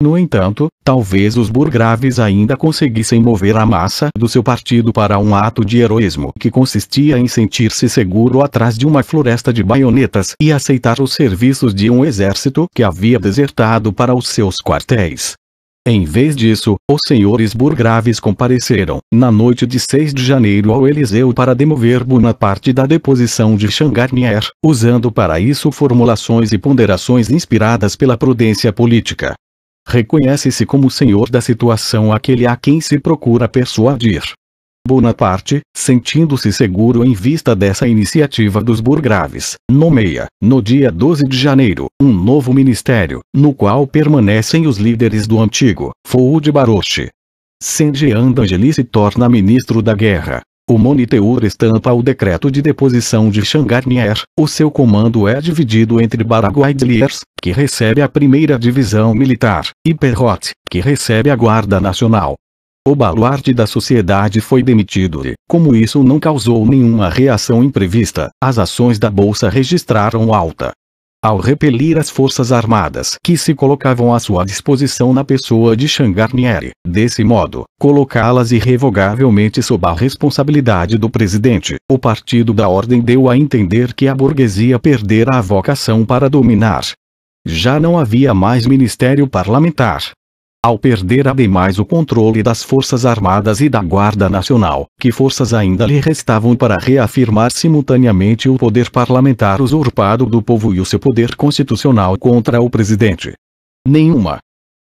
No entanto, talvez os burgraves ainda conseguissem mover a massa do seu partido para um ato de heroísmo que consistia em sentir-se seguro atrás de uma floresta de baionetas e aceitar os serviços de um exército que havia desertado para os seus quartéis. Em vez disso, os senhores burgraves compareceram, na noite de 6 de janeiro ao Eliseu para demover Bonaparte da deposição de Changarnier, usando para isso formulações e ponderações inspiradas pela prudência política. Reconhece-se como senhor da situação aquele a quem se procura persuadir. Bonaparte, sentindo-se seguro em vista dessa iniciativa dos burgraves, nomeia, no dia 12 de janeiro, um novo ministério, no qual permanecem os líderes do antigo, Fouad Baroche. Saint-Jean d'Angely se torna ministro da guerra. O Moniteur estampa o decreto de deposição de Changarnier. O seu comando é dividido entre Baraguaideliers, que recebe a primeira divisão militar, e Perrot, que recebe a Guarda Nacional. O baluarte da sociedade foi demitido e, como isso não causou nenhuma reação imprevista, as ações da Bolsa registraram alta. Ao repelir as forças armadas que se colocavam à sua disposição na pessoa de Changarnier, desse modo, colocá-las irrevogavelmente sob a responsabilidade do presidente, o Partido da Ordem deu a entender que a burguesia perdera a vocação para dominar. Já não havia mais ministério parlamentar. Ao perder ademais o controle das Forças Armadas e da Guarda Nacional, que forças ainda lhe restavam para reafirmar simultaneamente o poder parlamentar usurpado do povo e o seu poder constitucional contra o presidente? Nenhuma.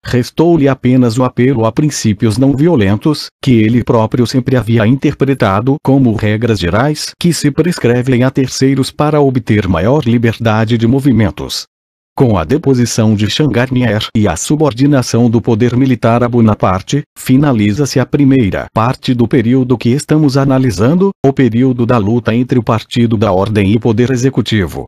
Restou-lhe apenas o apelo a princípios não violentos, que ele próprio sempre havia interpretado como regras gerais que se prescrevem a terceiros para obter maior liberdade de movimentos. Com a deposição de Changarnier e a subordinação do poder militar a Bonaparte, finaliza-se a primeira parte do período que estamos analisando, o período da luta entre o Partido da Ordem e o poder executivo.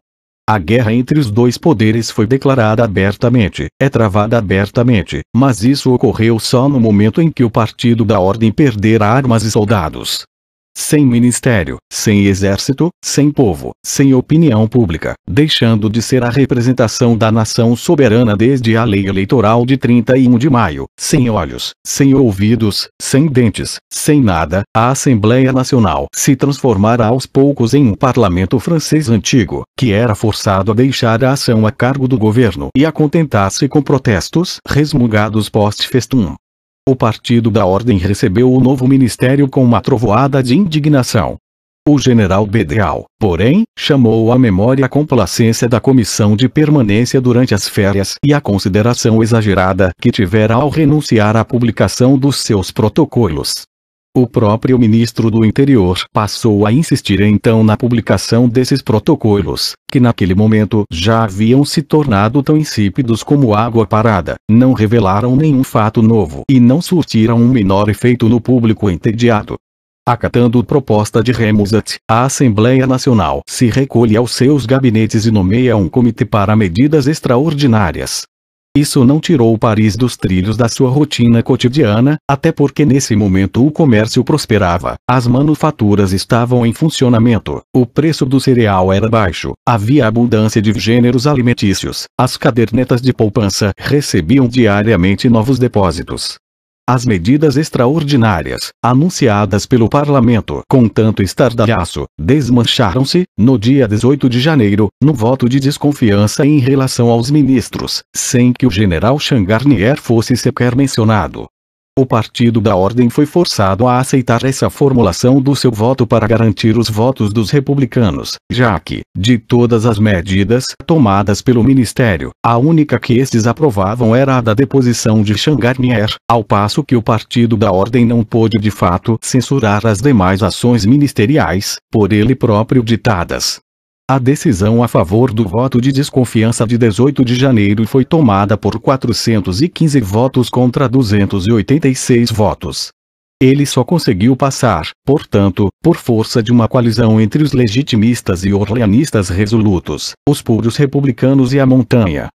A guerra entre os dois poderes foi declarada abertamente, é travada abertamente, mas isso ocorreu só no momento em que o Partido da Ordem perdera armas e soldados. Sem ministério, sem exército, sem povo, sem opinião pública, deixando de ser a representação da nação soberana desde a lei eleitoral de 31 de maio, sem olhos, sem ouvidos, sem dentes, sem nada, a Assembleia Nacional se transformara aos poucos em um parlamento francês antigo, que era forçado a deixar a ação a cargo do governo e a contentar-se com protestos resmungados post-festum. O Partido da Ordem recebeu o novo ministério com uma trovoada de indignação. O general Bedreal, porém, chamou à memória a complacência da comissão de permanência durante as férias e a consideração exagerada que tivera ao renunciar à publicação dos seus protocolos. O próprio ministro do Interior passou a insistir então na publicação desses protocolos, que naquele momento já haviam se tornado tão insípidos como água parada, não revelaram nenhum fato novo e não surtiram um menor efeito no público entediado. Acatando proposta de Remusat, a Assembleia Nacional se recolhe aos seus gabinetes e nomeia um comitê para medidas extraordinárias. Isso não tirou Paris dos trilhos da sua rotina cotidiana, até porque nesse momento o comércio prosperava, as manufaturas estavam em funcionamento, o preço do cereal era baixo, havia abundância de gêneros alimentícios, as cadernetas de poupança recebiam diariamente novos depósitos. As medidas extraordinárias, anunciadas pelo parlamento com tanto estardalhaço, desmancharam-se, no dia 18 de janeiro, no voto de desconfiança em relação aos ministros, sem que o general Changarnier fosse sequer mencionado. O Partido da Ordem foi forçado a aceitar essa formulação do seu voto para garantir os votos dos republicanos, já que, de todas as medidas tomadas pelo Ministério, a única que estes aprovavam era a da deposição de Changarnier, ao passo que o Partido da Ordem não pôde de fato censurar as demais ações ministeriais, por ele próprio ditadas. A decisão a favor do voto de desconfiança de 18 de janeiro foi tomada por 415 votos contra 286 votos. Ele só conseguiu passar, portanto, por força de uma coalizão entre os legitimistas e orleanistas resolutos, os puros republicanos e a montanha.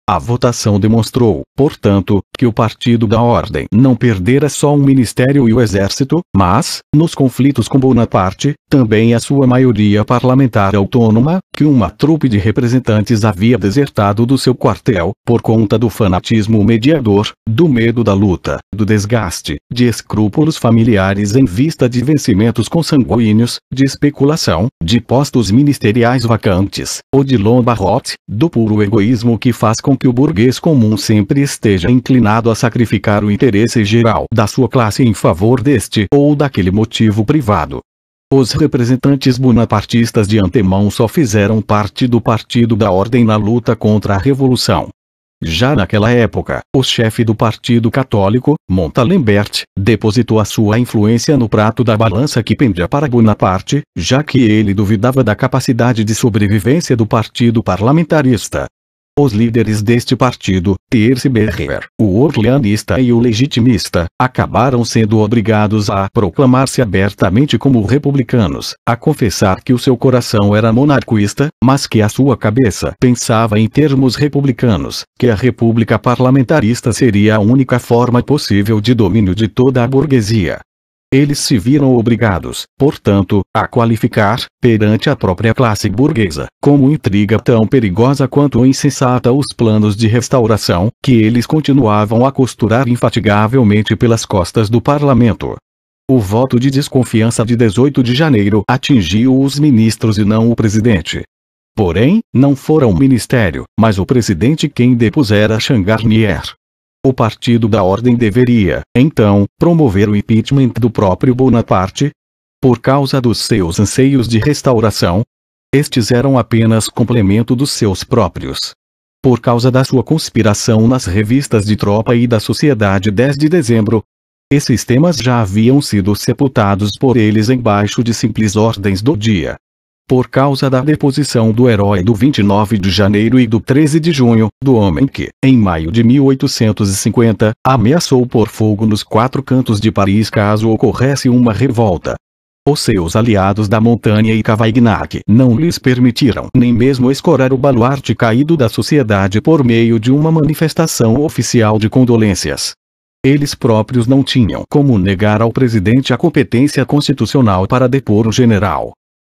A votação demonstrou, portanto, que o Partido da Ordem não perdera só um ministério e o exército, mas, nos conflitos com Bonaparte, também a sua maioria parlamentar autônoma, que uma trupe de representantes havia desertado do seu quartel, por conta do fanatismo mediador, do medo da luta, do desgaste, de escrúpulos familiares em vista de vencimentos consanguíneos, de especulação, de postos ministeriais vacantes, ou de lombarrote, do puro egoísmo que faz com que o burguês comum sempre esteja inclinado a sacrificar o interesse geral da sua classe em favor deste ou daquele motivo privado. Os representantes bonapartistas de antemão só fizeram parte do Partido da Ordem na luta contra a Revolução. Já naquela época, o chefe do Partido Católico, Montalembert, depositou a sua influência no prato da balança que pendia para Bonaparte, já que ele duvidava da capacidade de sobrevivência do Partido Parlamentarista. Os líderes deste partido, Thierry Berrer, o orleanista e o legitimista, acabaram sendo obrigados a proclamar-se abertamente como republicanos, a confessar que o seu coração era monarquista, mas que a sua cabeça pensava em termos republicanos, que a república parlamentarista seria a única forma possível de domínio de toda a burguesia. Eles se viram obrigados, portanto, a qualificar, perante a própria classe burguesa, como intriga tão perigosa quanto insensata os planos de restauração, que eles continuavam a costurar infatigavelmente pelas costas do parlamento. O voto de desconfiança de 18 de janeiro atingiu os ministros e não o presidente. Porém, não fora o ministério, mas o presidente quem depusera Changarnier. O Partido da Ordem deveria, então, promover o impeachment do próprio Bonaparte? Por causa dos seus anseios de restauração? Estes eram apenas complemento dos seus próprios. Por causa da sua conspiração nas revistas de tropa e da Sociedade 10 de dezembro? Esses temas já haviam sido sepultados por eles embaixo de simples ordens do dia. Por causa da deposição do herói do 29 de janeiro e do 13 de junho, do homem que, em maio de 1850, ameaçou pôr fogo nos 4 cantos de Paris caso ocorresse uma revolta. Os seus aliados da Montanha e Cavaignac não lhes permitiram nem mesmo escorar o baluarte caído da sociedade por meio de uma manifestação oficial de condolências. Eles próprios não tinham como negar ao presidente a competência constitucional para depor o general.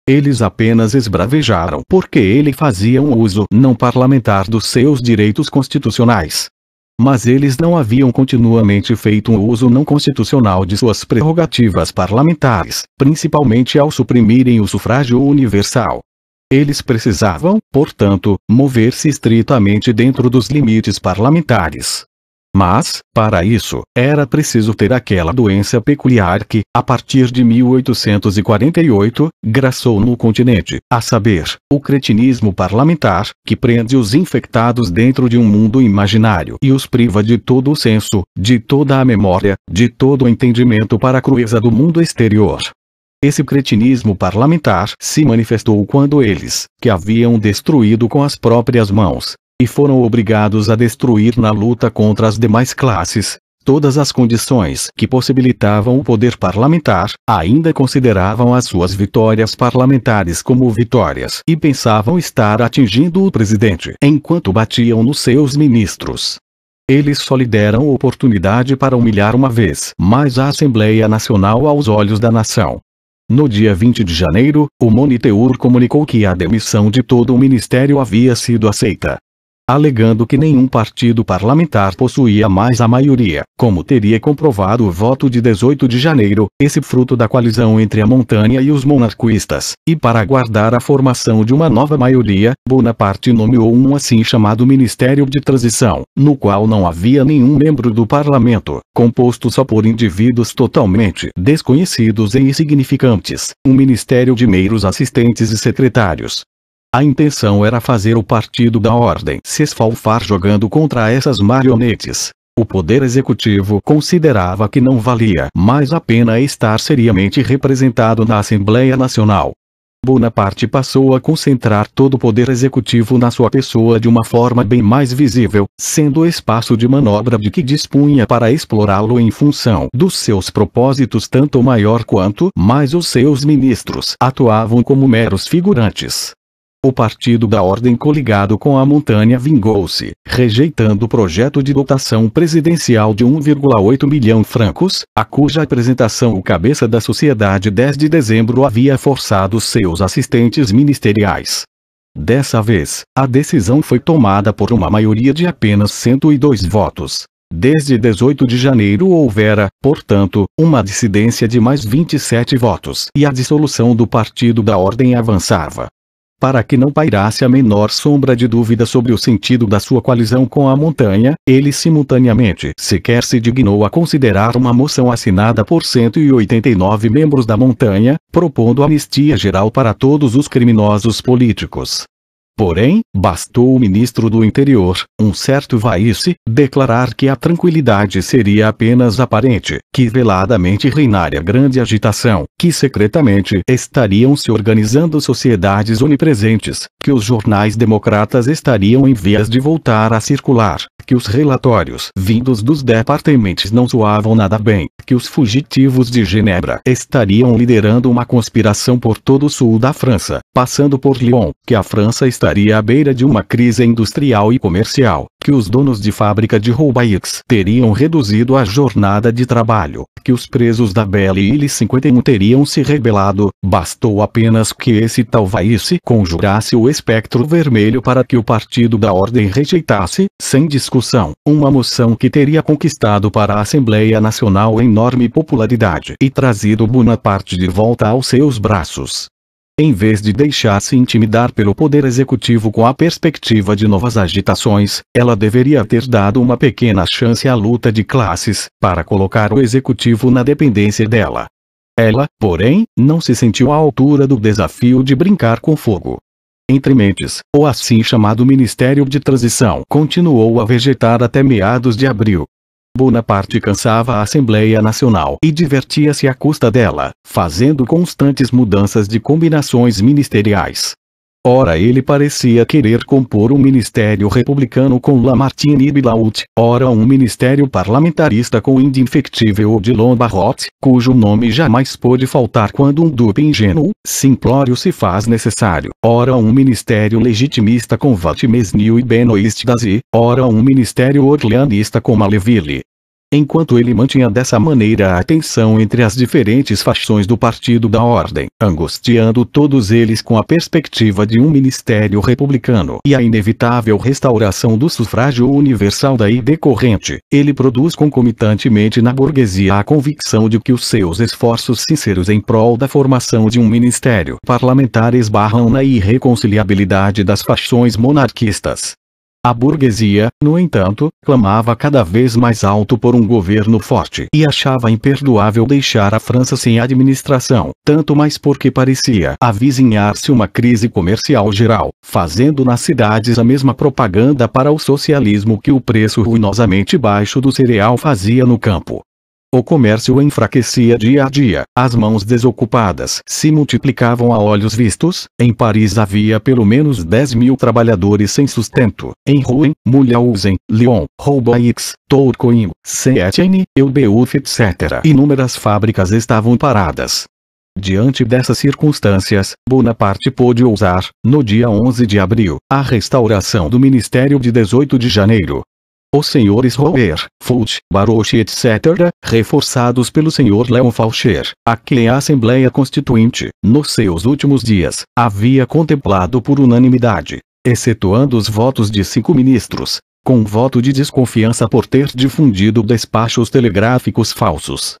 Eles apenas esbravejaram porque ele fazia um uso não parlamentar dos seus direitos constitucionais. Mas eles não haviam continuamente feito um uso não constitucional de suas prerrogativas parlamentares, principalmente ao suprimirem o sufrágio universal. Eles precisavam, portanto, mover-se estritamente dentro dos limites parlamentares. Mas, para isso, era preciso ter aquela doença peculiar que, a partir de 1848, graçou no continente, a saber, o cretinismo parlamentar, que prende os infectados dentro de um mundo imaginário e os priva de todo o senso, de toda a memória, de todo o entendimento para a crueza do mundo exterior. Esse cretinismo parlamentar se manifestou quando eles, que haviam destruído com as próprias mãos, e foram obrigados a destruir na luta contra as demais classes, todas as condições que possibilitavam o poder parlamentar, ainda consideravam as suas vitórias parlamentares como vitórias e pensavam estar atingindo o presidente enquanto batiam nos seus ministros. Eles só lhe deram oportunidade para humilhar uma vez mais a Assembleia Nacional aos olhos da nação. No dia 20 de janeiro, o Moniteur comunicou que a demissão de todo o ministério havia sido aceita, alegando que nenhum partido parlamentar possuía mais a maioria, como teria comprovado o voto de 18 de janeiro, esse fruto da coalizão entre a Montanha e os monarquistas, e para aguardar a formação de uma nova maioria, Bonaparte nomeou um assim chamado Ministério de Transição, no qual não havia nenhum membro do parlamento, composto só por indivíduos totalmente desconhecidos e insignificantes, um ministério de meros assistentes e secretários. A intenção era fazer o Partido da Ordem se esfalfar jogando contra essas marionetes. O poder executivo considerava que não valia mais a pena estar seriamente representado na Assembleia Nacional. Bonaparte passou a concentrar todo o poder executivo na sua pessoa de uma forma bem mais visível, sendo o espaço de manobra de que dispunha para explorá-lo em função dos seus propósitos tanto maior quanto mais os seus ministros atuavam como meros figurantes. O Partido da Ordem coligado com a Montanha vingou-se, rejeitando o projeto de dotação presidencial de 1,8 milhão francos, a cuja apresentação o cabeça da sociedade 10 de dezembro havia forçado seus assistentes ministeriais. Dessa vez, a decisão foi tomada por uma maioria de apenas 102 votos. Desde 18 de janeiro houvera, portanto, uma dissidência de mais 27 votos e a dissolução do Partido da Ordem avançava. Para que não pairasse a menor sombra de dúvida sobre o sentido da sua coalizão com a Montanha, ele simultaneamente sequer se dignou a considerar uma moção assinada por 189 membros da Montanha, propondo anistia geral para todos os criminosos políticos. Porém, bastou o ministro do Interior, um certo Vaísse, declarar que a tranquilidade seria apenas aparente, que veladamente reinaria grande agitação, que secretamente estariam se organizando sociedades onipresentes, que os jornais democratas estariam em vias de voltar a circular, que os relatórios vindos dos departamentos não soavam nada bem, que os fugitivos de Genebra estariam liderando uma conspiração por todo o sul da França, passando por Lyon, que a França estaria à beira de uma crise industrial e comercial, que os donos de fábrica de Roubaix teriam reduzido a jornada de trabalho, que os presos da Belle Ile 51 teriam se rebelado. Bastou apenas que esse tal Vaísse conjurasse o espectro vermelho para que o Partido da Ordem rejeitasse, sem discussão, uma moção que teria conquistado para a Assembleia Nacional enorme popularidade e trazido Bonaparte de volta aos seus braços. Em vez de deixar-se intimidar pelo poder executivo com a perspectiva de novas agitações, ela deveria ter dado uma pequena chance à luta de classes, para colocar o executivo na dependência dela. Ela, porém, não se sentiu à altura do desafio de brincar com fogo. Entre mentes, o assim chamado Ministério de Transição continuou a vegetar até meados de abril. Bonaparte cansava a Assembleia Nacional e divertia-se à custa dela, fazendo constantes mudanças de combinações ministeriais. Ora ele parecia querer compor um ministério republicano com Lamartine e Billaud, ora um ministério parlamentarista com indefectível Odilon Barrot, cujo nome jamais pôde faltar quando um dupe ingênuo, simplório se faz necessário, ora um ministério legitimista com Vatimesnil e Benoist Dazi, ora um ministério orleanista com Maleville. Enquanto ele mantinha dessa maneira a tensão entre as diferentes fações do Partido da Ordem, angustiando todos eles com a perspectiva de um ministério republicano e a inevitável restauração do sufrágio universal daí decorrente, ele produz concomitantemente na burguesia a convicção de que os seus esforços sinceros em prol da formação de um ministério parlamentar esbarram na irreconciliabilidade das fações monarquistas. A burguesia, no entanto, clamava cada vez mais alto por um governo forte e achava imperdoável deixar a França sem administração, tanto mais porque parecia avizinhar-se uma crise comercial geral, fazendo nas cidades a mesma propaganda para o socialismo que o preço ruinosamente baixo do cereal fazia no campo. O comércio enfraquecia dia a dia, as mãos desocupadas se multiplicavam a olhos vistos. Em Paris havia pelo menos 10.000 trabalhadores sem sustento. Em Rouen, Mulhouse, Lyon, Roubaix, Tourcoing, Saint-Étienne, Elbeuf etc. Inúmeras fábricas estavam paradas. Diante dessas circunstâncias, Bonaparte pôde ousar, no dia 11 de abril, a restauração do Ministério de 18 de janeiro. Os senhores Rouher, Foch, Baroche etc., reforçados pelo senhor Léon Faucher, a quem a Assembleia Constituinte, nos seus últimos dias, havia contemplado por unanimidade, excetuando os votos de 5 ministros, com voto de desconfiança por ter difundido despachos telegráficos falsos.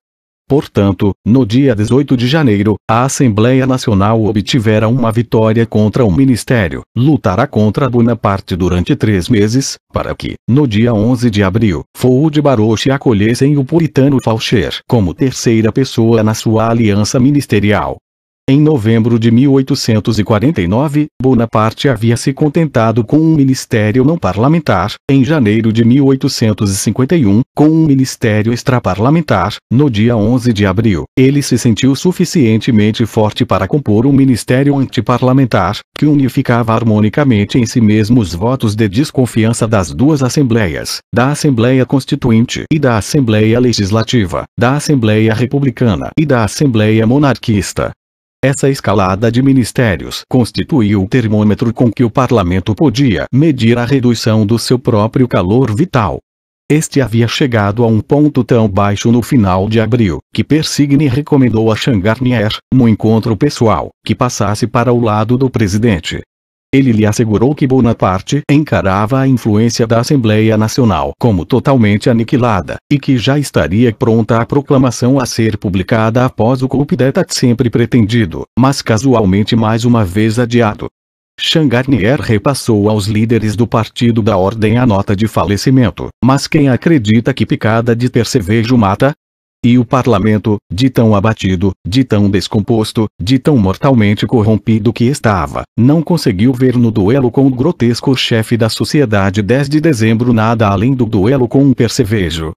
Portanto, no dia 18 de janeiro, a Assembleia Nacional obtivera uma vitória contra o Ministério, lutará contra Bonaparte durante 3 meses, para que, no dia 11 de abril, Foch e Baroche acolhessem o puritano Faucher como terceira pessoa na sua aliança ministerial. Em novembro de 1849, Bonaparte havia se contentado com um ministério não parlamentar. Em janeiro de 1851, com um ministério extraparlamentar. No dia 11 de abril, ele se sentiu suficientemente forte para compor um ministério antiparlamentar, que unificava harmonicamente em si mesmo os votos de desconfiança das duas assembleias, da Assembleia Constituinte e da Assembleia Legislativa, da Assembleia Republicana e da Assembleia Monarquista. Essa escalada de ministérios constituiu o termômetro com que o parlamento podia medir a redução do seu próprio calor vital. Este havia chegado a um ponto tão baixo no final de abril, que Persigny recomendou a Changarnier, no encontro pessoal, que passasse para o lado do presidente. Ele lhe assegurou que Bonaparte encarava a influência da Assembleia Nacional como totalmente aniquilada, e que já estaria pronta a proclamação a ser publicada após o coup d'état sempre pretendido, mas casualmente mais uma vez adiado. Changarnier repassou aos líderes do Partido da Ordem a nota de falecimento, mas quem acredita que picada de percevejo mata? E o parlamento, de tão abatido, de tão descomposto, de tão mortalmente corrompido que estava, não conseguiu ver no duelo com o grotesco chefe da sociedade 10 de dezembro nada além do duelo com um percevejo.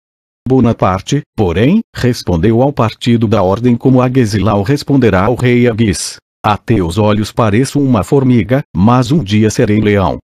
Bonaparte, porém, respondeu ao Partido da Ordem como Aguesilau responderá ao rei Agues: a teus olhos pareço uma formiga, mas um dia serei leão.